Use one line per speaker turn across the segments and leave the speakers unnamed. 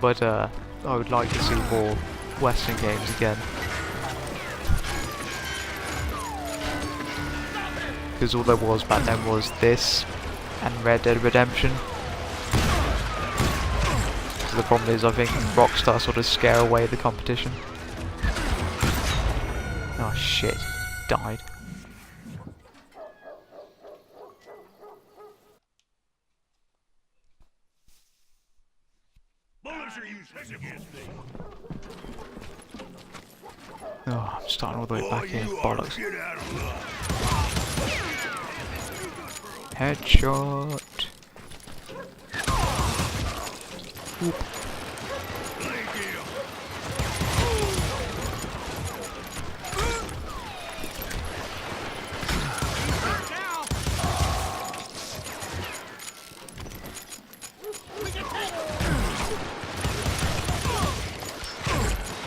but I would like to see more Western games again. Because all there was back then was this and Red Dead Redemption. So the problem is I think Rockstar sort of scare away the competition. Oh shit, died. Oh, I'm starting all the way back here. Bollocks. Headshot. Oop.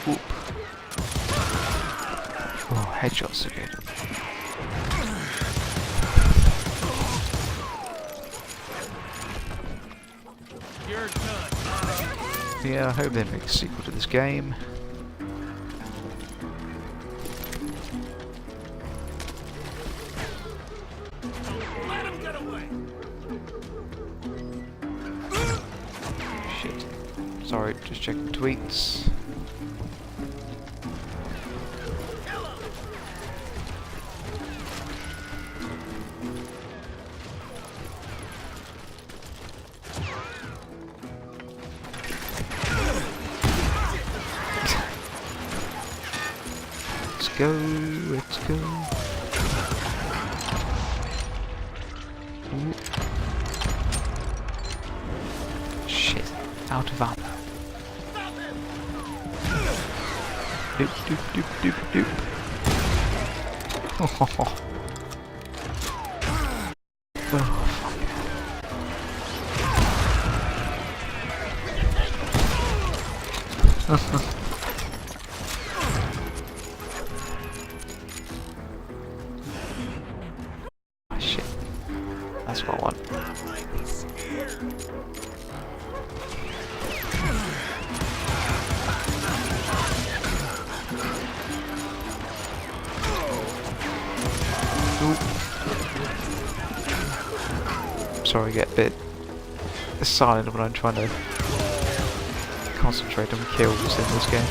Oop. Oh, headshots are good. Yeah, I hope they make a sequel to this game. Shit. Sorry, just checking tweets. Let's go. Ooh. Shit, out of ammo. Doop doop doop doop doop. Oh, fuck. That's what I want. Sorry, I get a bit silent when I'm trying to concentrate on kills in this game.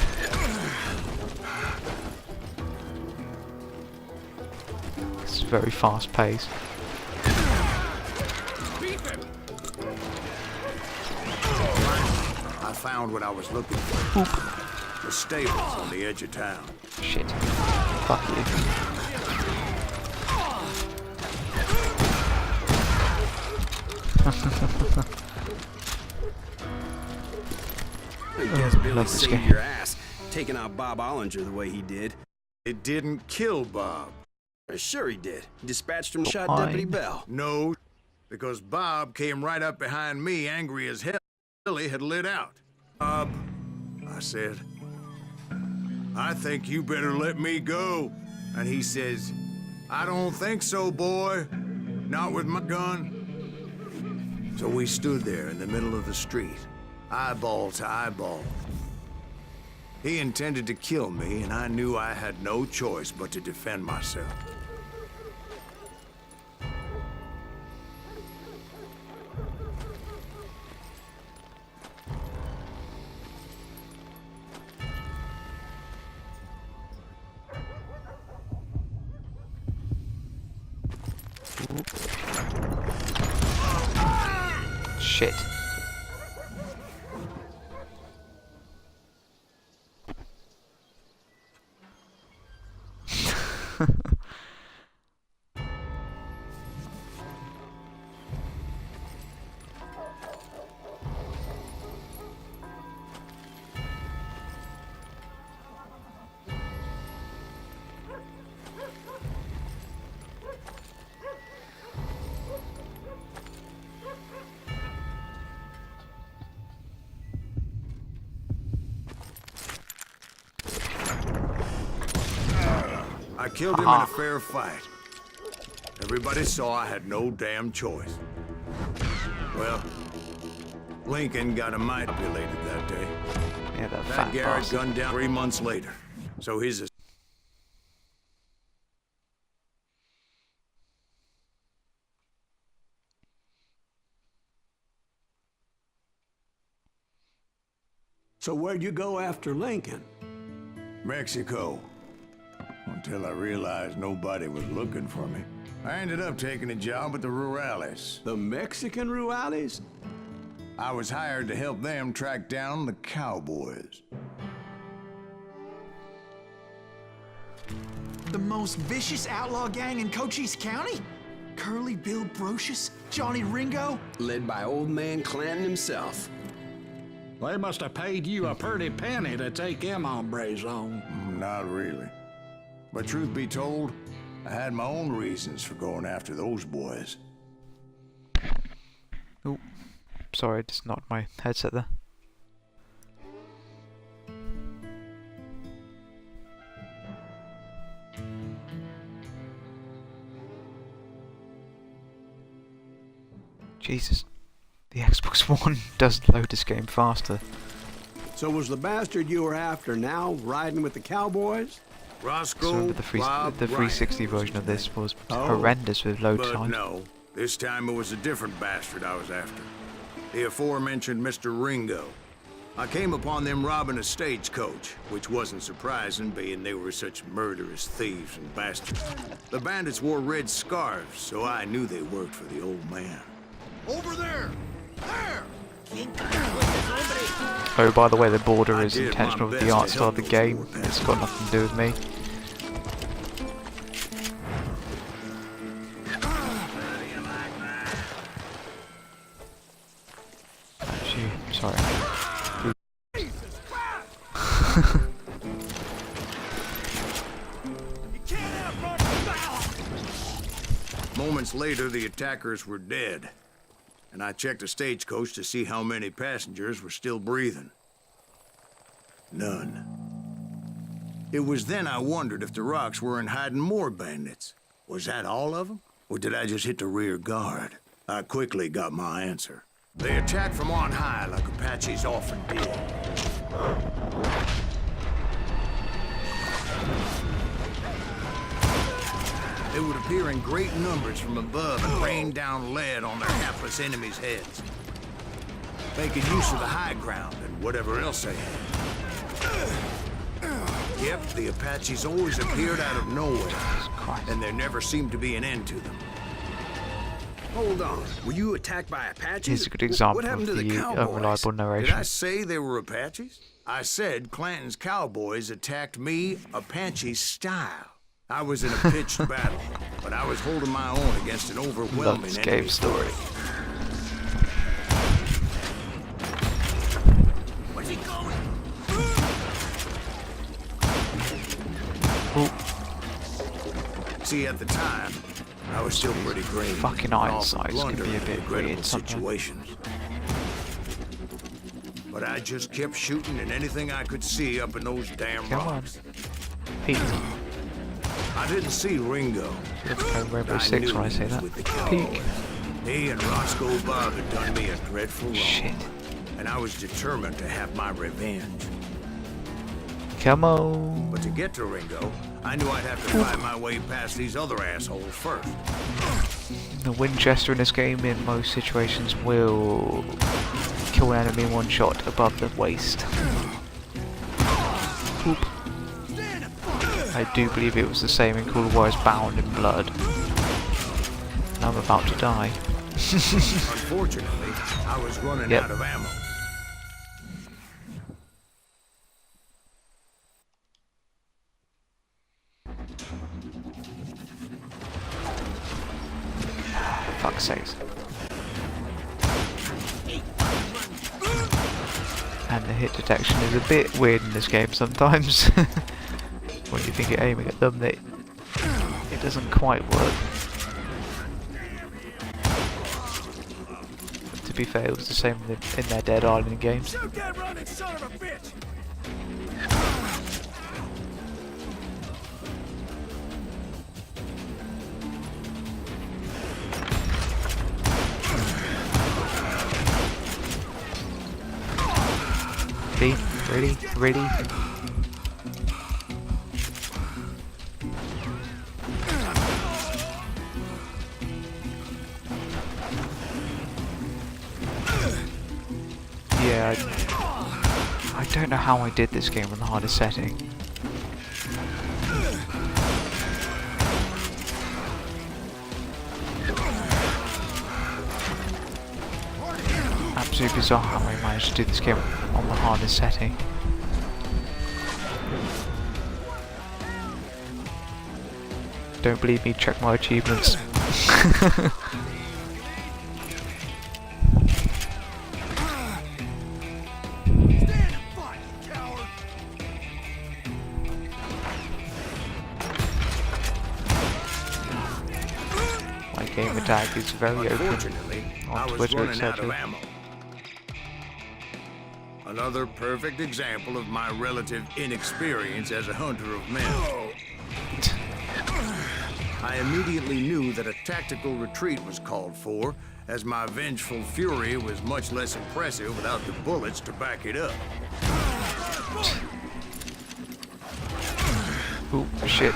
It's very fast paced.
I found what I was looking for. Oop. The stables on the edge of town.
Shit. Fuck you.
I guess Billy saved your ass, taking out Bob Ollinger the way he did.
It didn't kill Bob.
Sure he did. He dispatched him, shot Deputy Bell.
No, because Bob came right up behind me, angry as hell. Billy had lit out. Bob, I said, I think you better let me go. And he says, I don't think so, boy. Not with my gun. So we stood there in the middle of the street, eyeball to eyeball. He intended to kill me, and I knew I had no choice but to defend myself.
Shit.
I killed him in a fair fight. Everybody saw I had no damn choice. Well, Lincoln got a mite populated that day.
Yeah, that
That
fat
Garrett
bastard.
gunned down 3 months later. So he's a...
So where'd you go after Lincoln?
Mexico. Until I realized nobody was looking for me. I ended up taking a job at the Rurales.
The Mexican Ruales?
I was hired to help them track down the cowboys.
The most vicious outlaw gang in Cochise County? Curly Bill Brocious? Johnny Ringo?
Led by old man Clanton himself.
They must have paid you a pretty penny to take them hombres on.
Not really. But truth be told, I had my own reasons for going after those boys.
Oh, sorry, I just knocked my headset there. Jesus, the Xbox One does load this game faster.
So was the bastard you were after now riding with the cowboys?
Roscoe,
So remember
Bob,
the 360
Ryan
version of this was
Oh.
horrendous with load
But
time.
no, this time it was a different bastard I was after. The aforementioned Mr. Ringo. I came upon them robbing a stagecoach, which wasn't surprising, being they were such murderous thieves and bastards. The bandits wore red scarves, so I knew they worked for the old man. Over there! There!
Oh, by the way, the border
I
is
did my
intentional with
best
the
to
art style of the
help those
game.
poor
It's got nothing to do with me. Actually, sorry.
Moments later, the attackers were dead, and I checked the stagecoach to see how many passengers were still breathing. None. It was then I wondered if the rocks weren't hiding more bandits. Was that all of them? Or did I just hit the rear guard? I quickly got my answer. They attacked from on high like Apaches often did. They would appear in great numbers from above and rain down lead on their hapless enemies' heads, making use of the high ground and whatever else they had. Yep, the Apaches always appeared out of nowhere,
Christ.
and there never seemed to be an end to them.
Hold on. Were you attacked by Apaches?
Here's a good example
What happened
of
to the
the
cowboys?
unreliable
Did
narration.
I say they were Apaches? I said Clanton's cowboys attacked me Apache style. I was in a pitched battle, but I was holding my own against an
Love
overwhelming
this
enemy.
game story.
Where's he going?
Oh,
See, at the time, I was still pretty green.
Fucking
and often
eyesight can
blundered
be a
in
bit
regrettable
weird sometimes.
situations. But I just kept shooting at anything I could see up in those damn
come on.
rocks.
Pete.
I didn't see Ringo.
Let's go Rainbow
I
Six
knew
when I
he
say
was
that.
with the
Peek.
cowboys. He and Roscoe Bob had done me a dreadful wrong.
Shit.
And I was determined to have my revenge.
Come on.
But to get to Ringo, I knew I'd have to find my way past these other assholes first.
The Winchester in this game in most situations will kill an enemy in one shot above the waist. Oop. I do believe it was the same in Call of Juarez Bound in Blood. And I'm about to die.
Unfortunately, I was running
Yep.
out of ammo.
Fuck's sakes. And the hit detection is a bit weird in this game sometimes. When you think you're aiming at them, it doesn't quite work. But to be fair, it was the same in their Dead Island games.
Shoot that running son of a bitch!
Really? Really? Really? Yeah, I don't know how I did this game on the hardest setting. Absolutely bizarre how I managed to do this game on the hardest setting. Don't believe me, check my achievements. My game tag is very open
Unfortunately, I
on
was
Twitter,
running out of
etc.
ammo. Another perfect example of my relative inexperience as a hunter of men. I immediately knew that a tactical retreat was called for, as my vengeful fury was much less impressive without the bullets to back it up.
Ooh, shit.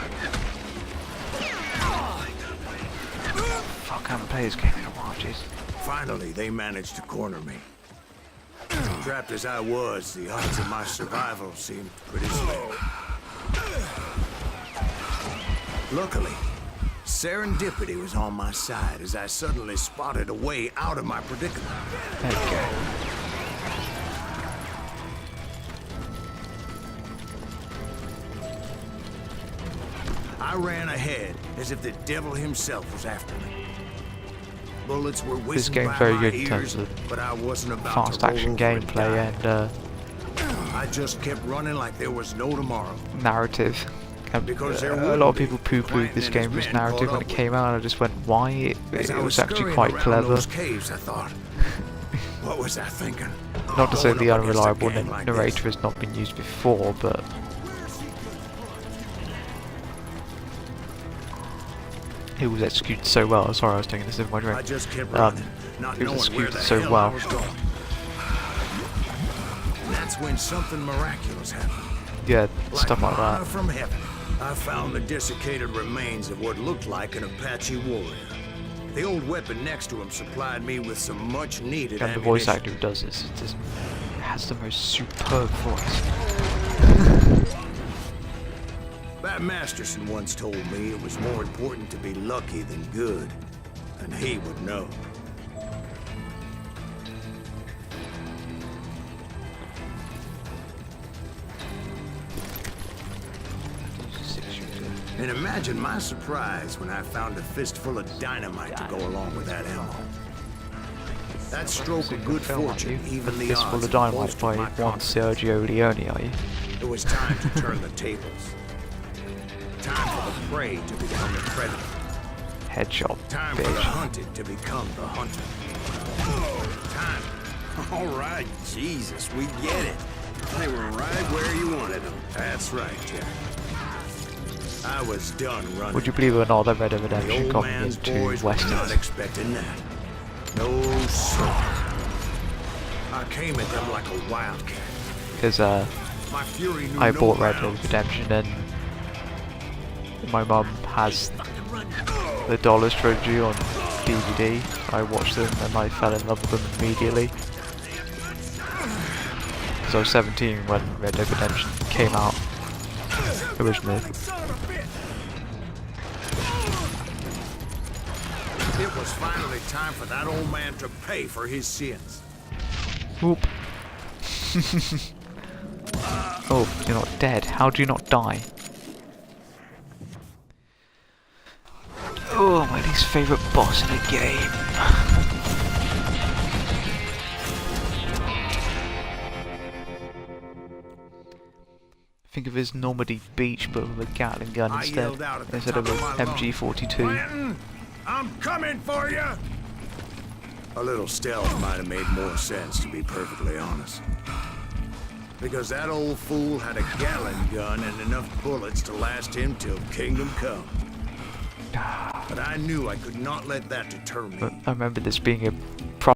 Fuck, I haven't played this game in a while, jeez.
Finally, they managed to corner me. Trapped as I was, the odds of my survival seemed pretty slim. Luckily, serendipity was on my side as I suddenly spotted a way out of my predicament.
There we go.
I ran ahead as if the devil himself was after me. Bullets were whizzing
game's
by
very
my
good in
ears,
terms of
but I wasn't about
fast
to roll
action
over and
gameplay
die.
and
I just kept running like there was no tomorrow.
narrative.
Because there
A
wouldn't
lot of
be.
people poo-pooed
Clanton
this
and
game
his
was
men
narrative
caught
when
up
it came out, and I just went, why?
As
It
I
was actually
scurrying
quite
around
clever.
those caves, I thought, what was I thinking?
Not to say
Going
the
up against a
unreliable
gang like
narrator
this.
has not been used before, but it was executed so well. Sorry, I was doing this in my
I
drink.
just kept running, not
it was
knowing where
executed
the
so
hell
well.
I was going. And that's when something miraculous happened.
Yeah, stuff like
manna
that.
from heaven, I found the desiccated remains of what looked like an Apache warrior. The old weapon next to him supplied me with some much-needed
And the voice
ammunition.
actor who does this just has the most superb voice.
Bat Masterson once told me it was more important to be lucky than good, and he would know. And imagine my surprise when I found a fistful of dynamite to go along with that ammo. That stroke of good fortune even the
Fistful
odds
of Dynamite
bolstered
by
my
one
confidence.
Sergio Leone, are you?
It was time to turn the tables. Time for the prey to become the predator.
Headshot,
Time for the
bitch.
hunted to become the hunter. Time.
All right, Jesus, we get it. They were right where you wanted them.
That's right, Jack. I was done running.
Would you believe it or not, that Red Dead
The
Redemption
old
coming
man's
into
boys were not
westerns?
expecting that. No, sir. I came at them like a wildcat.
Because
My fury knew
I
no
bought Red Dead
bounds.
Redemption and my mum has the Dollars trilogy on DVD. I watched them and I fell in love with them immediately. Because I was 17 when Red Dead Redemption came out originally.
It was finally time for that old man to pay for his sins.
Whoop. Oh, you're not dead. How do you not die? Oh, my least favourite boss in the game. Think of his Normandy Beach, but with a Gatling gun
I
instead,
yelled out at the
instead of
top
an
of my lungs,
MG42.
Clanton, I'm coming for you! A little stealth might have made more sense, to be perfectly honest. Because that old fool had a Gatling gun and enough bullets to last him till kingdom come. But I knew I could not let that deter me.
But I remember this being a